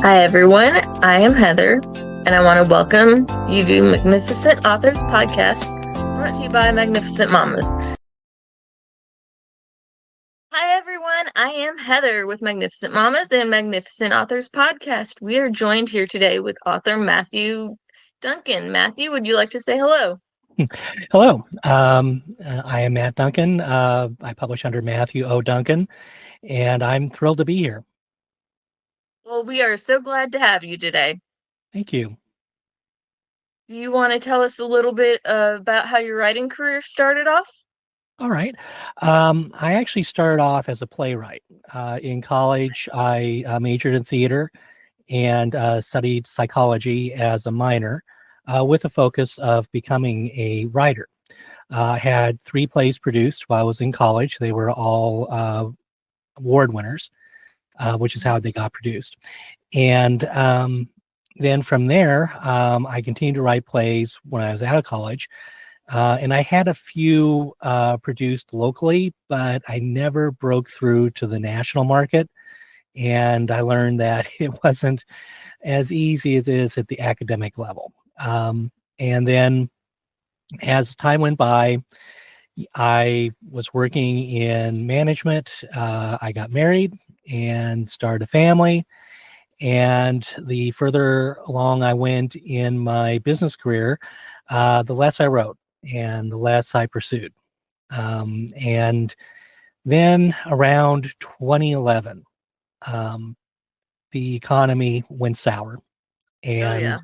Hi everyone, I am Heather, and I want to welcome you to Magnificent Authors Podcast, brought to you by Magnificent Mamas. Hi everyone, I am Heather with Magnificent Mamas and Magnificent Authors Podcast. We are joined here today with author Matthew Duncan. Matthew, would you like to say hello? Hello, I am Matt Duncan. I publish under Matthew O. Duncan, and I'm thrilled to be here. Well, we are so glad to have you today. Thank you. Do you want to tell us a little bit about how your writing career started off? All right. I actually started off as a playwright. In college, I majored in theater and studied psychology as a minor with a focus of becoming a writer. I had 3 plays produced while I was in college. They were all award winners, which is how they got produced. And then from there, I continued to write plays when I was out of college. And I had a few produced locally, but I never broke through to the national market. And I learned that it wasn't as easy as it is at the academic level. And then as time went by, I was working in management. I got married and started a family. And the further along I went in my business career, the less I wrote and the less I pursued. And then around 2011, the economy went sour, and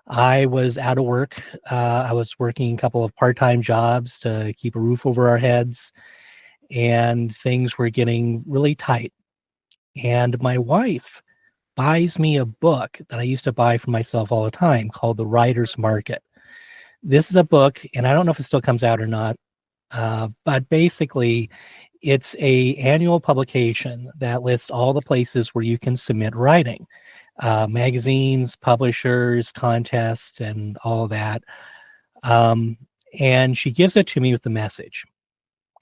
I was out of work. I was working a couple of part-time jobs to keep a roof over our heads, and things were getting really tight. And my wife buys me a book that I used to buy for myself all the time called The Writer's Market. This is a book, and I don't know if it still comes out or not, but basically it's a annual publication that lists all the places where you can submit writing, magazines, publishers, contests, and all of that. And she gives it to me with the message.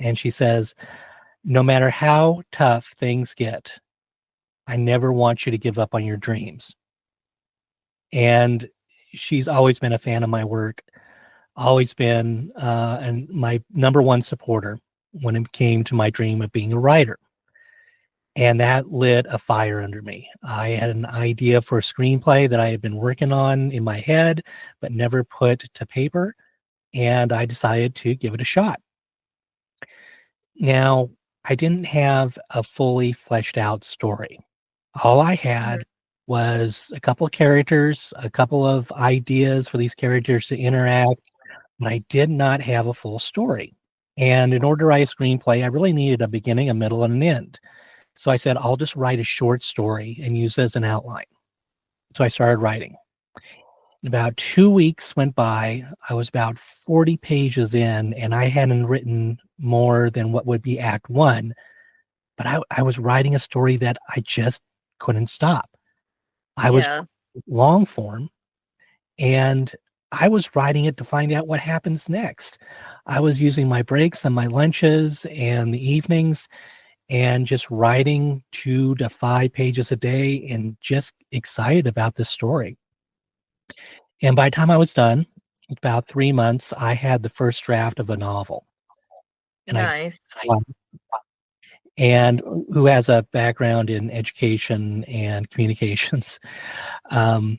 And she says, no matter how tough things get, I never want you to give up on your dreams. And she's always been a fan of my work, always been and my number one supporter when it came to my dream of being a writer. And that lit a fire under me. I had an idea for a screenplay that I had been working on in my head, but never put to paper. And I decided to give it a shot. Now, I didn't have a fully fleshed out story. All I had was a couple of characters, a couple of ideas for these characters to interact, but I did not have a full story. And in order to write a screenplay, I really needed a beginning, a middle, and an end. So I said, I'll just write a short story and use it as an outline. So I started writing. About 2 weeks went by. I was about 40 pages in, and I hadn't written more than what would be Act 1. But I was writing a story that I just couldn't stop. I was long form, and I was writing it to find out what happens next. I was using my breaks and my lunches and the evenings and just writing 2 to 5 pages a day and just excited about this story. And by the time I was done, about 3 months, I had the first draft of a novel. And and who has a background in education and communications. And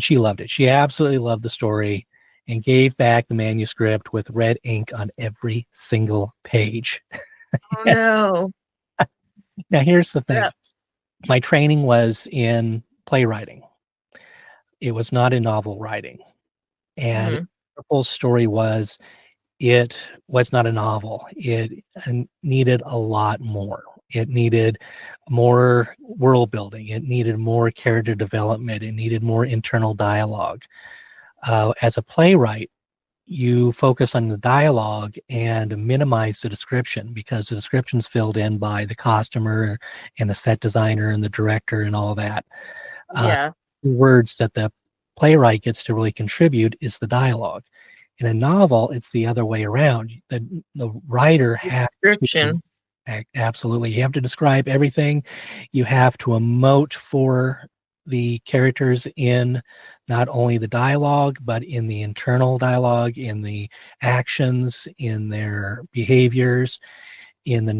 she loved it. She absolutely loved the story and gave back the manuscript with red ink on every single page. Oh, no. Now, here's the thing. My training was in playwriting. It was not in novel writing. And the whole story was, it was not a novel. It needed a lot more. It needed more world building. It needed more character development. It needed more internal dialogue. As a playwright, you focus on the dialogue and minimize the description, because the description's filled in by the costumer and the set designer and the director and all that. The words that the playwright gets to really contribute is the dialogue. In a novel, it's the other way around. The writer has description. Absolutely. You have to describe everything. You have to emote for the characters in not only the dialogue, but in the internal dialogue, in the actions, in their behaviors, in the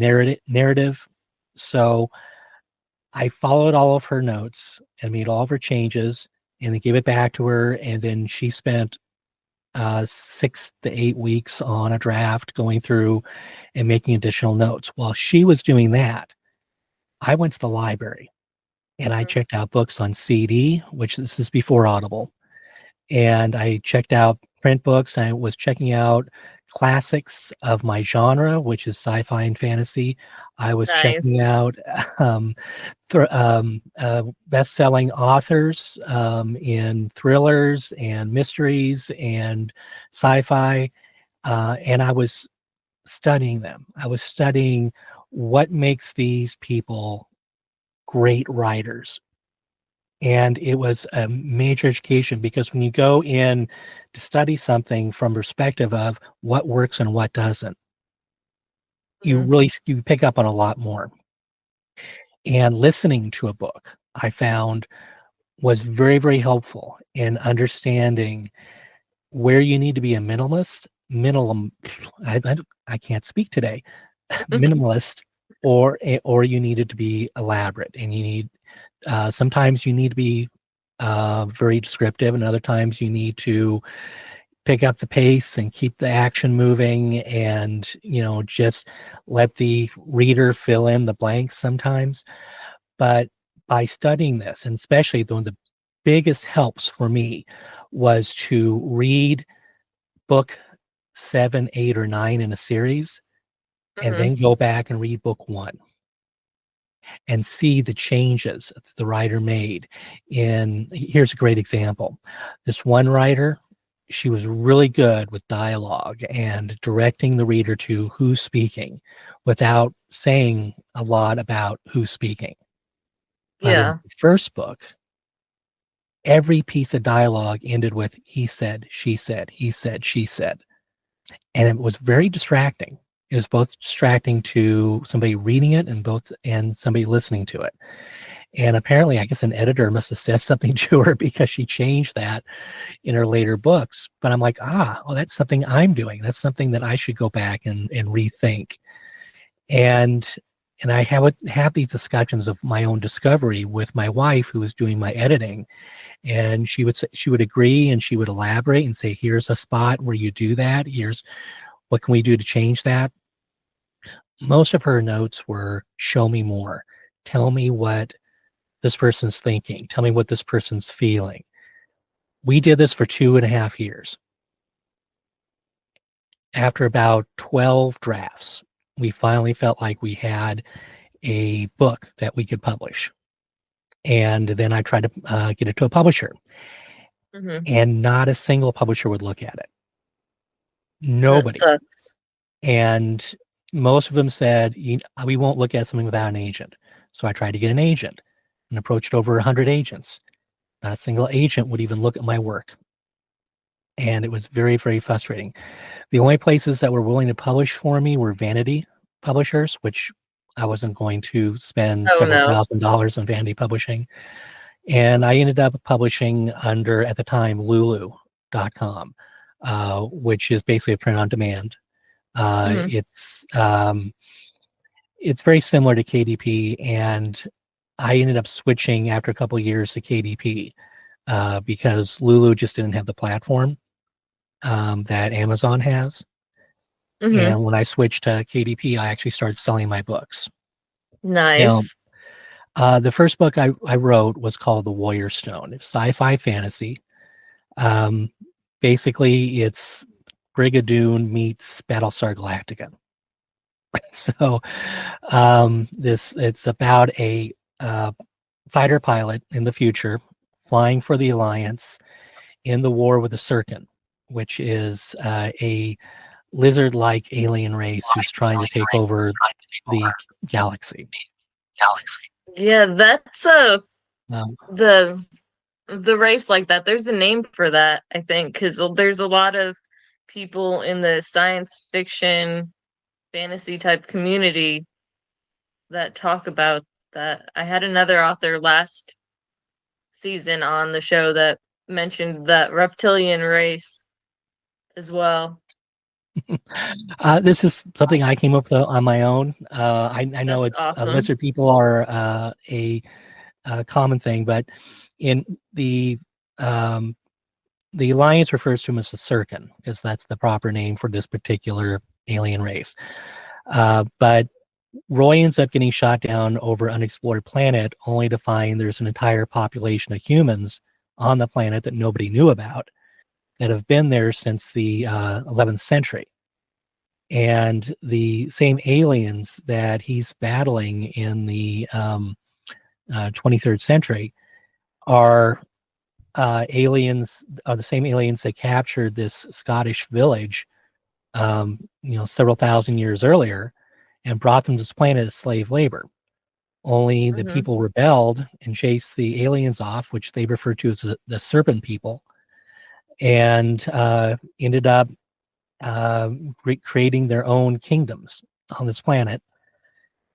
narrative. So I followed all of her notes and made all of her changes and then gave it back to her. And then she spent 6 to 8 weeks on a draft going through and making additional notes. While she was doing that, I went to the library and I checked out books on CD, which this is before Audible. And I checked out print books. I was checking out classics of my genre, which is sci-fi and fantasy. I was Nice. checking out best-selling authors in thrillers and mysteries and sci-fi, and I was studying them. I was studying what makes these people great writers. And it was a major education because when you go in to study something from perspective of what works and what doesn't, Mhm. you pick up on a lot more. And listening to a book, I found was very, very helpful in understanding where you need to be a I can't speak today, minimalist, or you needed to be elaborate, and you need sometimes you need to be very descriptive, and other times you need to pick up the pace and keep the action moving, and just let the reader fill in the blanks sometimes. But by studying this, and especially one of the biggest helps for me was to read book 7, 8, or 9 in a series, and Mhm. then go back and read book 1 and see the changes that the writer made. Here's a great example. This one writer, she was really good with dialogue and directing the reader to who's speaking without saying a lot about who's speaking. But in Yeah. the first book, every piece of dialogue ended with he said, she said, he said, she said. And it was very distracting. It was both distracting to somebody reading it and somebody listening to it. And apparently, I guess an editor must have said something to her because she changed that in her later books. But I'm like, that's something I'm doing. That's something that I should go back and rethink. And I have these discussions of my own discovery with my wife, who was doing my editing, and she would agree and she would elaborate and say, here's a spot where you do that. Here's what can we do to change that. Most of her notes were show me more. Tell me what this person's thinking. Tell me what this person's feeling. We did this for 2.5 years. After about 12 drafts, we finally felt like we had a book that we could publish. And then I tried to get it to a publisher, Mhm. and not a single publisher would look at it. That Nobody. sucks. And most of them said, we won't look at something without an agent. So I tried to get an agent and approached over 100 agents. Not a single agent would even look at my work. And it was very, very frustrating. The only places that were willing to publish for me were vanity publishers, which I wasn't going to spend Oh several no. $1,000s on vanity publishing. And I ended up publishing under, at the time, Lulu.com, which is basically a print on demand. Uh, Mhm. it's um, it's very similar to KDP, and I ended up switching after a couple of years to KDP because Lulu just didn't have the platform that Amazon has. Mhm. And when I switched to KDP, I actually started selling my books. Now, Nice. the first book I wrote was called The Warrior Stone. It's sci-fi fantasy. Um, Basically, it's Brigadoon meets Battlestar Galactica. So it's about a fighter pilot in the future flying for the Alliance in the war with the Sirkin, which is a lizard-like alien race who's trying to take over the galaxy. Yeah, that's Um, the the race like that. There's a name for that, I think, because there's a lot of people in the science fiction fantasy type community that talk about that. I had another author last season on the show that mentioned that reptilian race as well. This is something I came up with on my own. I know That's it's awesome. lizard people are a common thing, but in the Alliance refers to them as the Circan because that's the proper name for this particular alien race. But Roy ends up getting shot down over an unexplored planet, only to find there's an entire population of humans on the planet that nobody knew about that have been there since the 11th century. And the same aliens that he's battling in the 23rd century are aliens, are the same aliens that captured this Scottish village, several thousand years earlier, and brought them to this planet as slave labor. Only the Hmm. people rebelled and chased the aliens off, which they refer to as the Serpent People, and ended up creating their own kingdoms on this planet,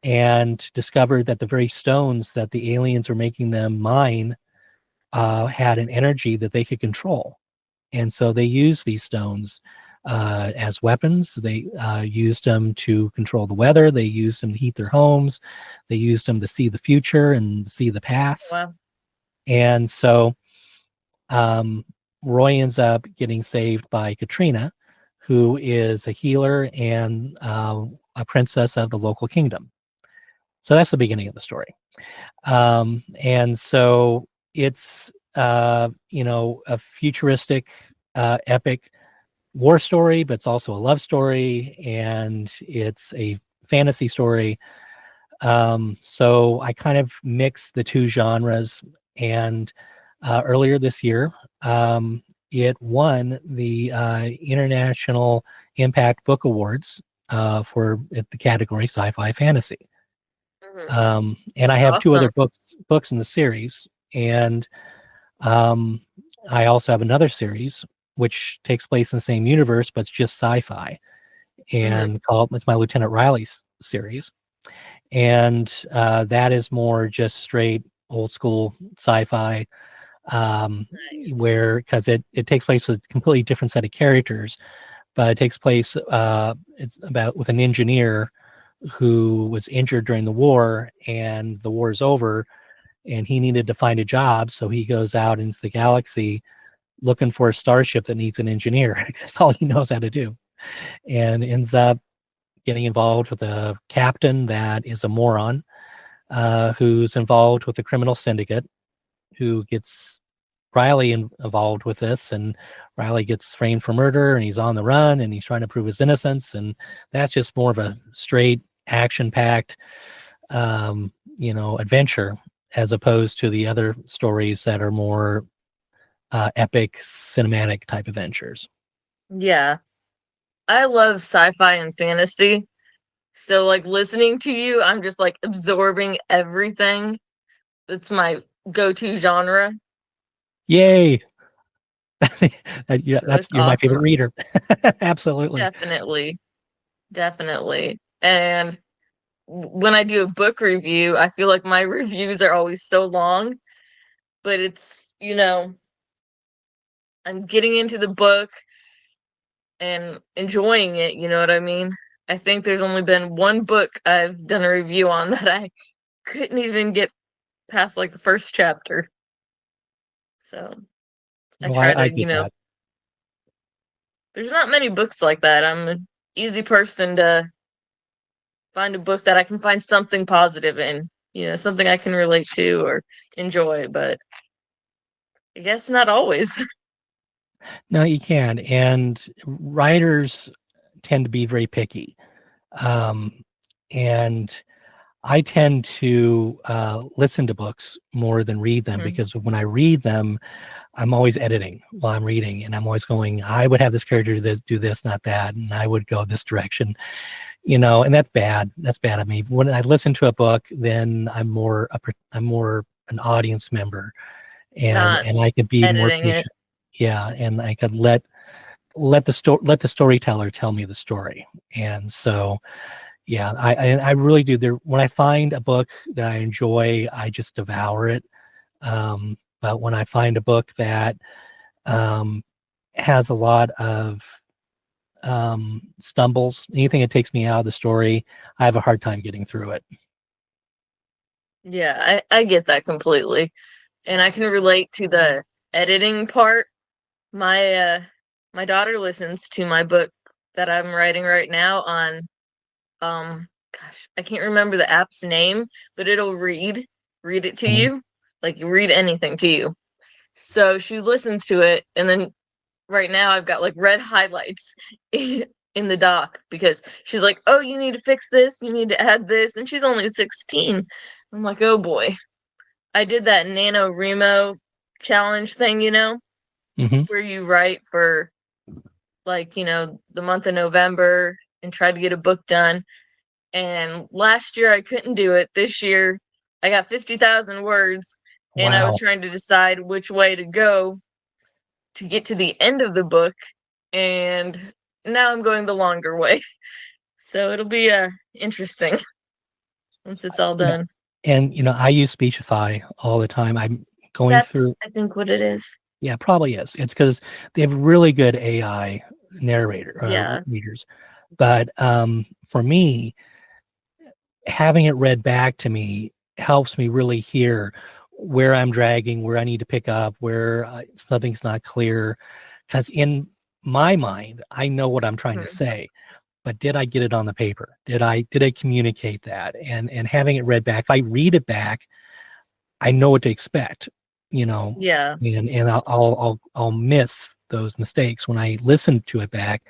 and discovered that the very stones that the aliens were making them mine had an energy that they could control. And so they used these stones as weapons. They used them to control the weather. They used them to heat their homes. They used them to see the future and see the past. Wow. And so Roy ends up getting saved by Katrina, who is a healer and a princess of the local kingdom. So that's the beginning of the story. And so it's, a futuristic, epic war story, but it's also a love story and it's a fantasy story. So I kind of mix the two genres. And earlier this year, it won the International Impact Book Awards for the category sci-fi fantasy. And I have two Awesome. other books in the series, and I also have another series which takes place in the same universe, but it's just sci-fi, Hmm. and it's my Lieutenant Riley series, and that is more just straight old school sci-fi, Nice. where because it takes place with a completely different set of characters, but it takes place it's about with an engineer who was injured during the war, and the war is over, and he needed to find a job, so he goes out into the galaxy looking for a starship that needs an engineer. That's all he knows how to do, and ends up getting involved with a captain that is a moron, who's involved with the criminal syndicate, who gets Riley involved with this, and Riley gets framed for murder, and he's on the run, and he's trying to prove his innocence, and that's just more of a straight action-packed, adventure, as opposed to the other stories that are more epic, cinematic type adventures. Yeah. I love sci-fi and fantasy. So like listening to you, I'm just like absorbing everything. It's my go-to genre. So Yay! Yeah, that's you're my favorite awesome. reader. Absolutely. Definitely. Definitely. And when I do a book review, I feel like my reviews are always so long, but it's, I'm getting into the book and enjoying it, you know what I mean? I think there's only been one book I've done a review on that I couldn't even get past like the first chapter. So I Well, try I to, get that. there's not many books like that. I'm an easy person to find a book that I can find something positive in, something I can relate to or enjoy, but I guess not always. No, you can. And writers tend to be very picky. Um, and I tend to listen to books more than read them, Mhm. because when I read them, I'm always editing while I'm reading, and I'm always going, I would have this character do this, not that, and I would go this direction, and that's bad. That's bad of me. When I listen to a book, then I'm more an audience member, and Not and I could be more editing it. patient. Yeah, and I could let the storyteller tell me the story. And so, yeah, I really do. When I find a book that I enjoy, I just devour it. But when I find a book that has a lot of stumbles, anything that takes me out of the story, I have a hard time getting through it. Yeah, I get that completely. And I can relate to the editing part. My daughter listens to my book that I'm writing right now on gosh, I can't remember the app's name, but it'll read it to Mhm. you, like read anything to you. So she listens to it, and then right now I've got like red highlights in the doc because she's like, "Oh, you need to fix this, you need to add this," and she's only 16. I'm like, "Oh boy." I did that NaNoWriMo challenge thing, Mhm. where you write for like, the month of November and try to get a book done. And last year I couldn't do it. This year I got 50,000 words and I was Wow. trying to decide which way to go to get to the end of the book. And now I'm going the longer way. So it'll be interesting once it's all Yeah. done. And I use Speechify all the time. I'm going That's, through. I think, what it is. Yeah, probably is. It's because they have really good AI narrator Yeah. readers. But for me, having it read back to me helps me really hear where I'm dragging, where I need to pick up, where something's not clear. Because in my mind, I know what I'm trying to Mhm. say, but did I get it on the paper? Did I communicate that? And having it read back, if I read it back, I know what to expect, you know, Yeah. and I'll miss those mistakes when I listen to it back.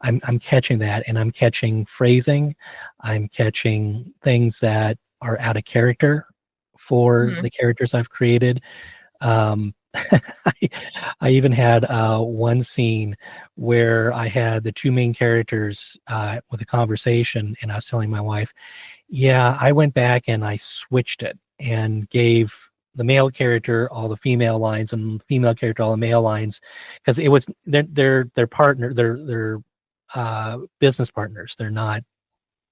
I'm catching that, and I'm catching phrasing. I'm catching things that are out of character for Mhm. the characters I've created. I, I even had one scene where I had the two main characters with a conversation, and I was telling my wife, yeah, I went back and I switched it and gave the male character all the female lines and the female character all the male lines, because it was their partner, they're business partners. They're not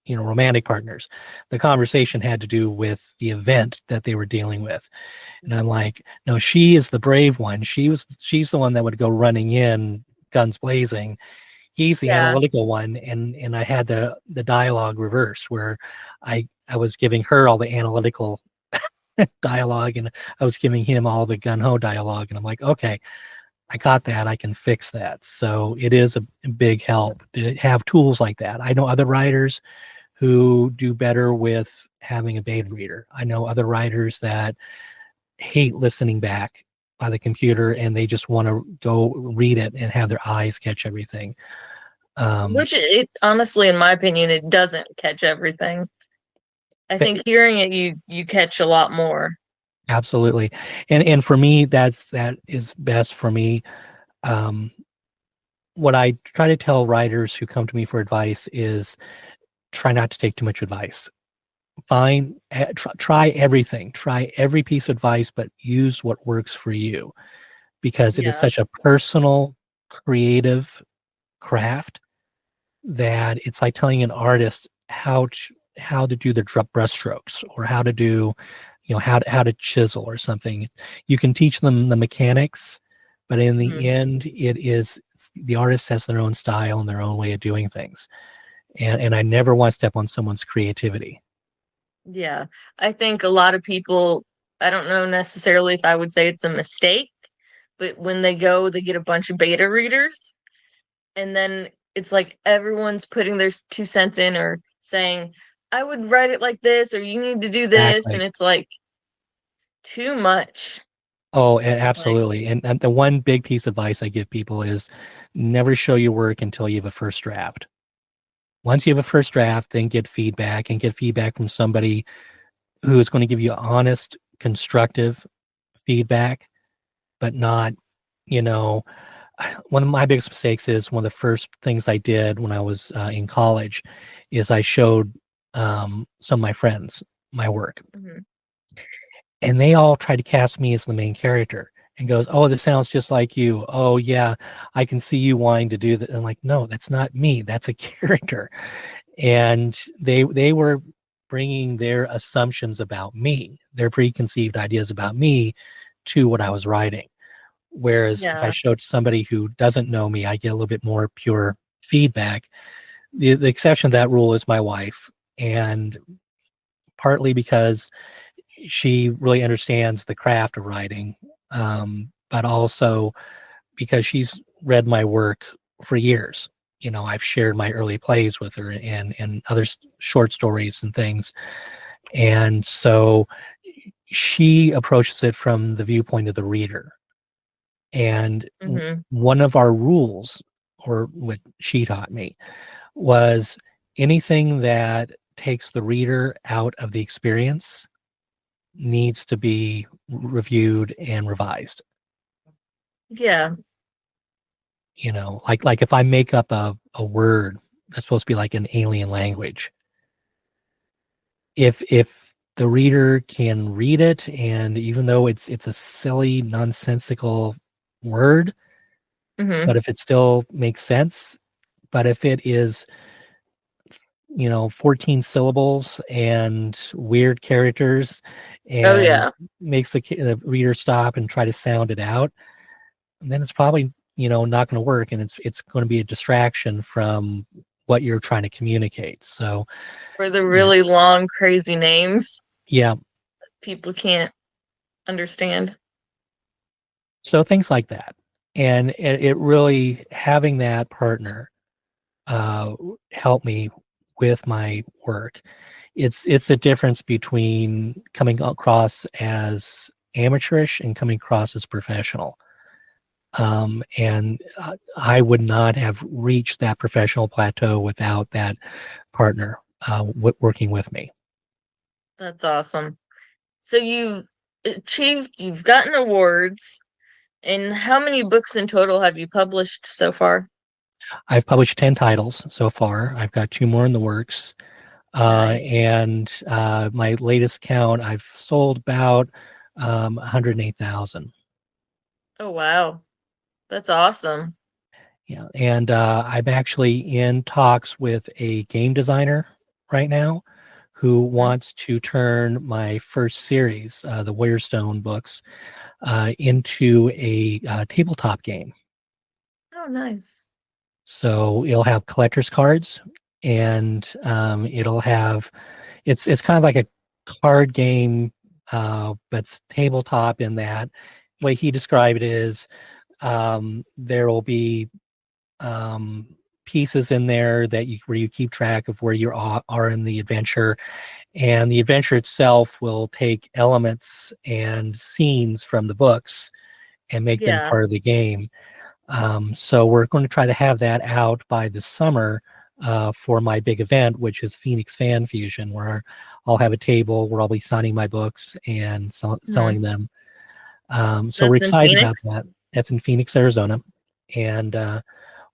romantic partners. The conversation had to do with the event that they were dealing with, and I'm like, no, she is the brave one. She's the one that would go running in, guns blazing. He's the Yeah. analytical one, and I had the dialogue reversed where I was giving her all the analytical dialogue, and I was giving him all the gun ho dialogue, and I'm like, okay, I got that. I can fix that. So it is a big help to have tools like that. I know other writers who do better with having a beta reader. I know other writers that hate listening back by the computer, and they just want to go read it and have their eyes catch everything. Um, Which it honestly, in my opinion, it doesn't catch everything. I but think hearing it, you catch a lot more. absolutely, and for me, that is best for me. Um, what I try to tell writers who come to me for advice is try not to take too much advice. Try everything, try every piece of advice, but use what works for you, because it is Yeah. such a personal, creative craft that it's like telling an artist how to do the brush strokes, or how to do, how to chisel or something. You can teach them the mechanics, but in the Mhm. end, it is the artist has their own style and their own way of doing things. And I never want to step on someone's creativity. Yeah. I think a lot of people, I don't know necessarily if I would say it's a mistake, but when they go, they get a bunch of beta readers, and then it's like everyone's putting their 2 cents in or saying, I would write it like this, or you need to do this. And Exactly. it's like too much. Oh, and Like, absolutely. And the one big piece of advice I give people is never show your work until you have a first draft. Once you have a first draft, then get feedback from somebody who is going to give you honest, constructive feedback, but not, you know, one of my biggest mistakes is one of the first things I did when I was in college is I showed some of my friends my work, mhm. and they all tried to cast me as the main character and goes, oh, this sounds just like you. Oh yeah, I can see you wanting to do that. I'm like, no, that's not me. That's a character. And they were bringing their assumptions about me, their preconceived ideas about me to what I was writing. Whereas if I Yeah. showed somebody who doesn't know me, I get a little bit more pure feedback. The exception to that rule is my wife, and partly because she really understands the craft of writing, but also because she's read my work for years. I've shared my early plays with her and other short stories and things. And so she approaches it from the viewpoint of the reader. And Hmm. one of our rules, or what she taught me, was anything that takes the reader out of the experience needs to be reviewed and revised. Yeah. Like if I make up a word that's supposed to be like an alien language, if the reader can read it, and even though it's a silly, nonsensical word, Hmm. but if it still makes sense, but if it is 14 syllables and weird characters Oh and yeah. makes the reader stop and try to sound it out, then it's probably not going to work, and it's going to be a distraction from what you're trying to communicate. So For the yeah, really long, crazy names yeah. people can't understand. So things like that, and it really, having that partner uh helped me with my work. It's the difference between coming across as amateurish and coming across as professional. And I would not have reached that professional plateau without that partner working with me. That's awesome. So you've gotten awards, and how many books in total have you published so far? I've published 10 titles so far. I've got two more in the works. Nice. And my latest count, I've sold about 108,000. Oh wow. That's awesome. Yeah, and I'm actually in talks with a game designer right now who Mhm. wants to turn my first series, the Warrior Stone books, into a tabletop game. Oh nice. So it'll have collector's cards, and it'll have it's kind of like a card game, but it's tabletop. In that way, he described it is, there will be um, pieces in there where you keep track of where you are in the adventure, and the adventure itself will take elements and scenes from the books and make them Yeah. part of the game. So we're going to try to have that out by the summer for my big event, which is Phoenix Fan Fusion, where I'll have a table where I'll be signing my books and Hmm. selling them. So we're That's in excited about Phoenix? that. That's in Phoenix, Arizona, and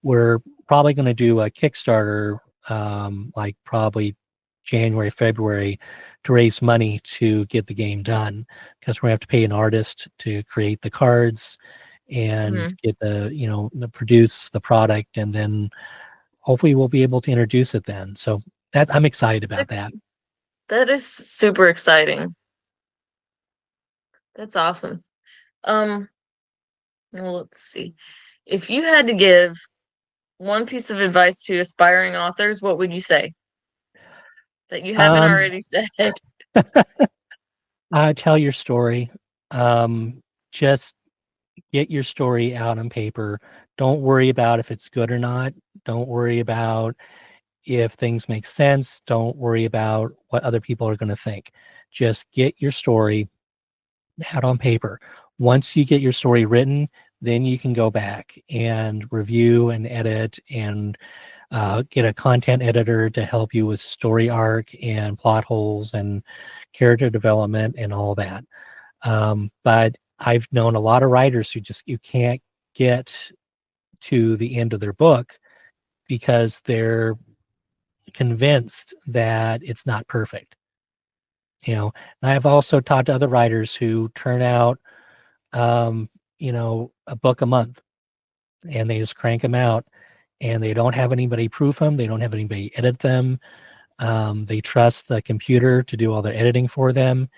we're probably going to do a Kickstarter, like probably January, February, to raise money to get the game done, because we're going to have to pay an artist to create the cards and Hmm. get produce the product, and then hopefully we'll be able to introduce it then. So I'm excited about That's that. that is super exciting. That's awesome. Um, well, let's see. If you had to give one piece of advice to aspiring authors, what would you say that you haven't Um, already said? tell your story. Just get your story out on paper. Don't worry about if it's good or not. Don't worry about if things make sense. Don't worry about what other people are going to think. Just get your story out on paper. Once you get your story written, then you can go back and review and edit and get a content editor to help you with story arc and plot holes and character development and all that. But I've known a lot of writers who just you can't get to the end of their book because they're convinced that it's not perfect. And I've also talked to other writers who turn out, um, a book a month, and they just crank them out, and they don't have anybody proof them. They don't have anybody edit them. They trust the computer to do all their editing for them,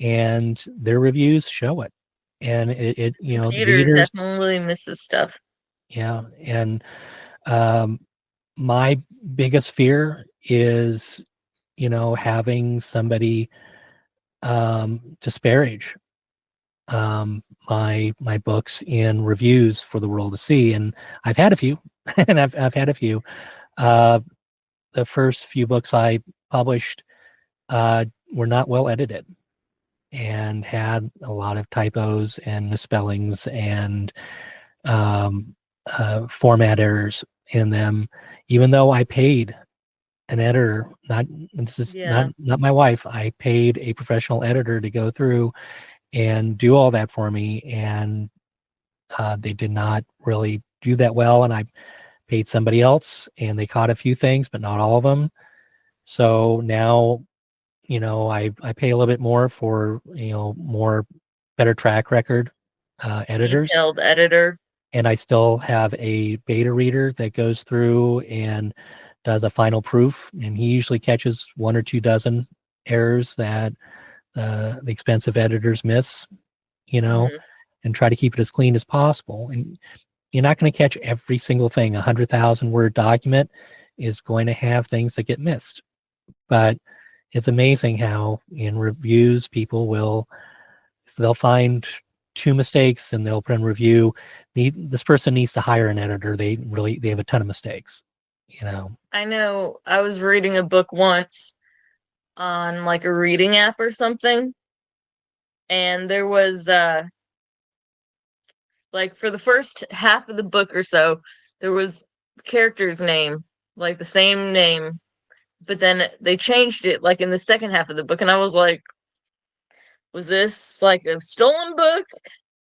and their reviews show it. and the Computer readers, definitely misses stuff. yeah, and um, my biggest fear is, having somebody disparage my books in reviews for the world to see, and I've had a few, and I've had a few. Uh, the first few books I published were not well edited and had a lot of typos and misspellings and um, format errors in them, even though I paid an editor. Not This is not Yeah, not my wife. I paid a professional editor to go through and do all that for me, and they did not really do that well. And I paid somebody else, and they caught a few things, but not all of them. So now, I pay a little bit more for more better track record editors, detailed editor. and I still have a beta reader that goes through and does a final proof, and he usually catches one or two dozen errors that the expensive editors miss, Hmm. and try to keep it as clean as possible. And you're not going to catch every single thing. 100,000 word document is going to have things that get missed, but it's amazing how in reviews they'll find two mistakes and they'll put in review. This person needs to hire an editor. They have a ton of mistakes. I know I was reading a book once on like a reading app or something, and there was like for the first half of the book or so, there was the character's name, like the same name, but then they changed it like in the second half of the book, and I was like, was this like a stolen book?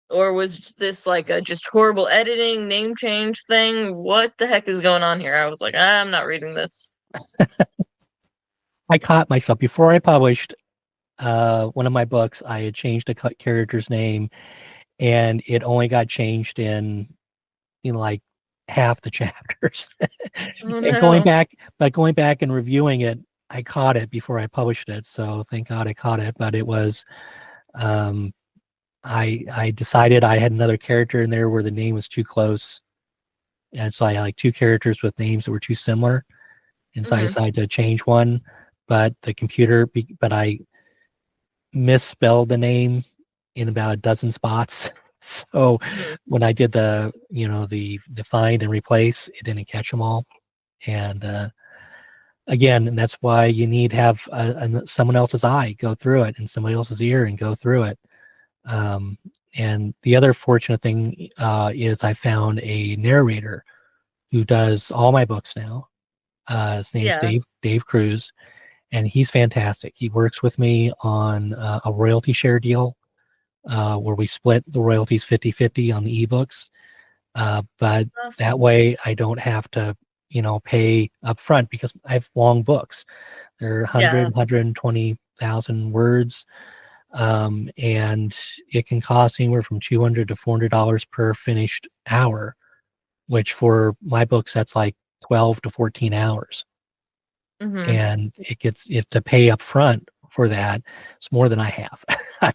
Or was this like a just horrible editing, name change thing? What the heck is going on here? I was like, I'm not reading this. I caught myself before I published one of my books. I had changed a character's name, and it only got changed in like half the chapters. Oh And going no. back, and reviewing it, I caught it before I published it. So thank God I caught it. But it was, um, I decided I had another character in there where the name was too close, and so I had like two characters with names that were too similar, and so I Hmm. decided to change one. But but I misspelled the name in about a dozen spots. So Hmm. when I did the find and replace, it didn't catch them all. And again, and that's why you need to have someone else's eye go through it and somebody else's ear and go through it. Um, and the other fortunate thing is I found a narrator who does all my books now. His name's Yeah. Dave Cruz, and he's fantastic. He works with me on a royalty share deal where we split the royalties 50-50 on the ebooks. But that Awesome. way I don't have to, pay up front because I have long books. They're Yeah. 120,000 words. And it can cost anywhere from $200 to $400 per finished hour, which for my books, that's like 12 to 14 hours. Hmm. And if to pay up front for that, it's more than I have. Oh,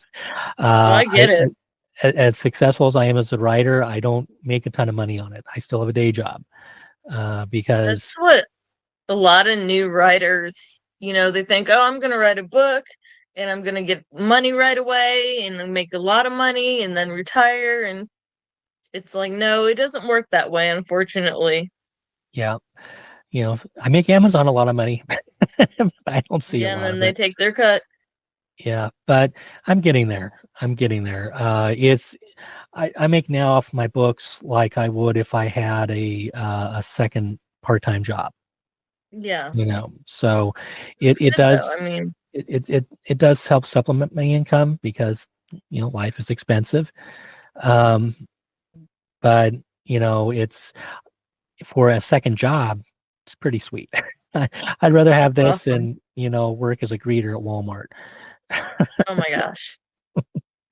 I I get it. as successful as I am as a writer, I don't make a ton of money on it. I still have a day job That's because, what a lot of new writers, they think, oh, I'm going to write a book and I'm going to get money right away and make a lot of money and then retire. And it's like, no, it doesn't work that way, unfortunately. yeah, I make Amazon a lot of money. I don't see a Yeah. And lot then of they it. take their cut. Yeah, but I'm getting there. I'm getting there. I make now off my books like I would if I had a second part-time job. Yeah. So That's it good, though. does I mean, it does help supplement my income because life is expensive. Um, but it's for a second job, it's pretty sweet. I'd rather have that's this awesome. and work as a greeter at Walmart. Oh my So, gosh.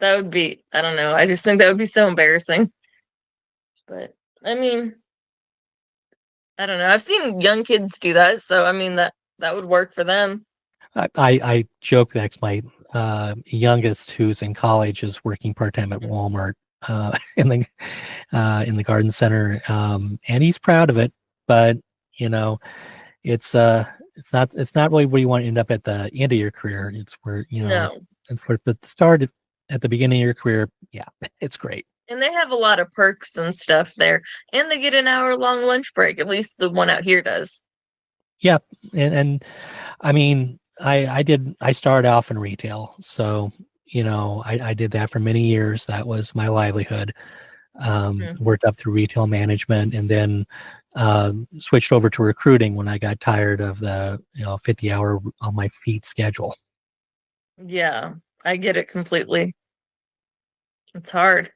That would be, I don't know. I just think that would be so embarrassing. But I mean, I don't know. I've seen young kids do that, so I mean that would work for them. I joke that my youngest, who's in college, is working part-time at Walmart in the garden center, and he's proud of it. But you know, it's not really where you want to end up at the end of your career. It's where No. and for the start at the beginning of your career, yeah, it's great. And they have a lot of perks and stuff there. And they get an hour-long lunch break. At least the one out here does. Yeah, and I mean, I started off in retail, so I did that for many years. That was my livelihood. Worked up through retail management, and then switched over to recruiting when I got tired of the 50-hour on my feet schedule. Yeah, I get it completely. It's hard.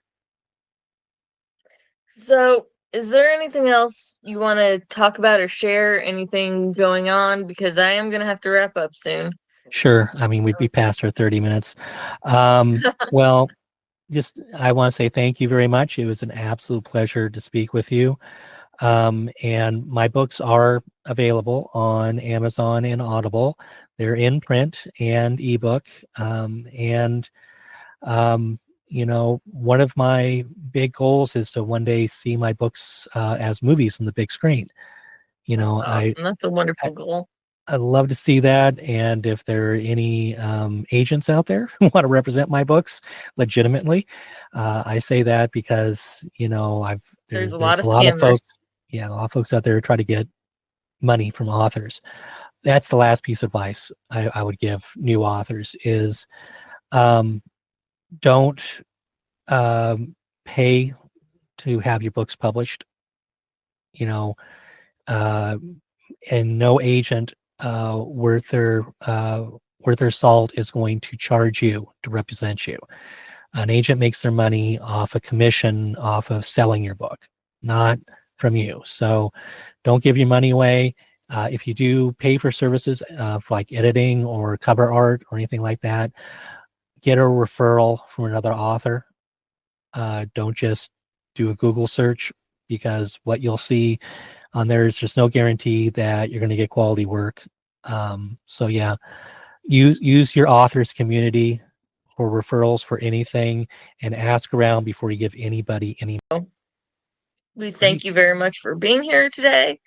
So, is there anything else you want to talk about or share? Anything going on? Because I am going to have to wrap up soon. Sure. I mean, we'd be past our 30 minutes. Well, I want to say thank you very much. It was an absolute pleasure to speak with you. And my books are available on Amazon and Audible. They're in print and ebook. One of my big goals is to one day see my books as movies on the big screen. That's awesome. That's a wonderful goal. I'd love to see that. And if there are any agents out there who want to represent my books legitimately, I say that because, there's a lot of folks. Yeah, a lot of folks out there try to get money from authors. That's the last piece of advice I would give new authors is don't pay to have your books published. And no agent worth their salt is going to charge you to represent you. An agent makes their money off a commission off of selling your book, not from you. So don't give your money away. If you do pay for services for like editing or cover art or anything like that, get a referral from another author. Don't just do a Google search, because what you'll see on there is just no guarantee that you're going to get quality work. So yeah, use your author's community for referrals for anything, and ask around before you give anybody any. We thank you very much for being here today,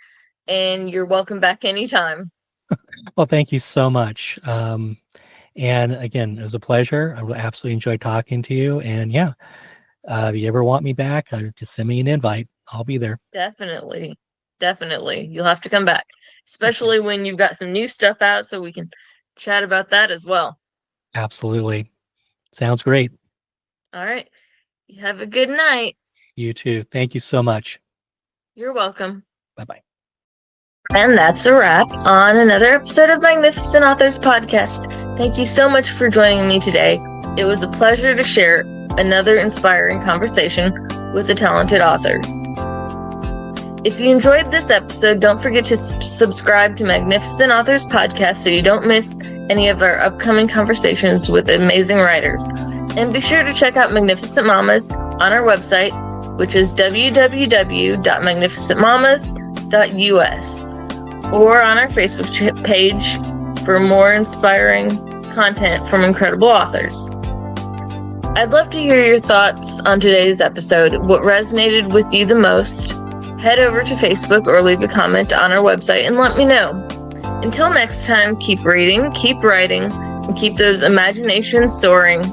and you're welcome back anytime. Well, thank you so much. And again, it was a pleasure. I absolutely enjoyed talking to you. And yeah, if you ever want me back, just send me an invite. I'll be there. Definitely. You'll have to come back, especially when you've got some new stuff out, so we can chat about that as well. Absolutely. Sounds great. All right. You have a good night. You too. Thank you so much. You're welcome. Bye-bye. And that's a wrap on another episode of Magnificent Authors Podcast. Thank you so much for joining me today. It was a pleasure to share another inspiring conversation with a talented author. If you enjoyed this episode, don't forget to subscribe to Magnificent Authors Podcast so you don't miss any of our upcoming conversations with amazing writers. And be sure to check out Magnificent Mamas on our website, which is www.magnificentmamas.us, or on our Facebook page for more inspiring content from incredible authors. I'd love to hear your thoughts on today's episode. What resonated with you the most? Head over to Facebook or leave a comment on our website and let me know. Until next time, keep reading, keep writing, and keep those imaginations soaring.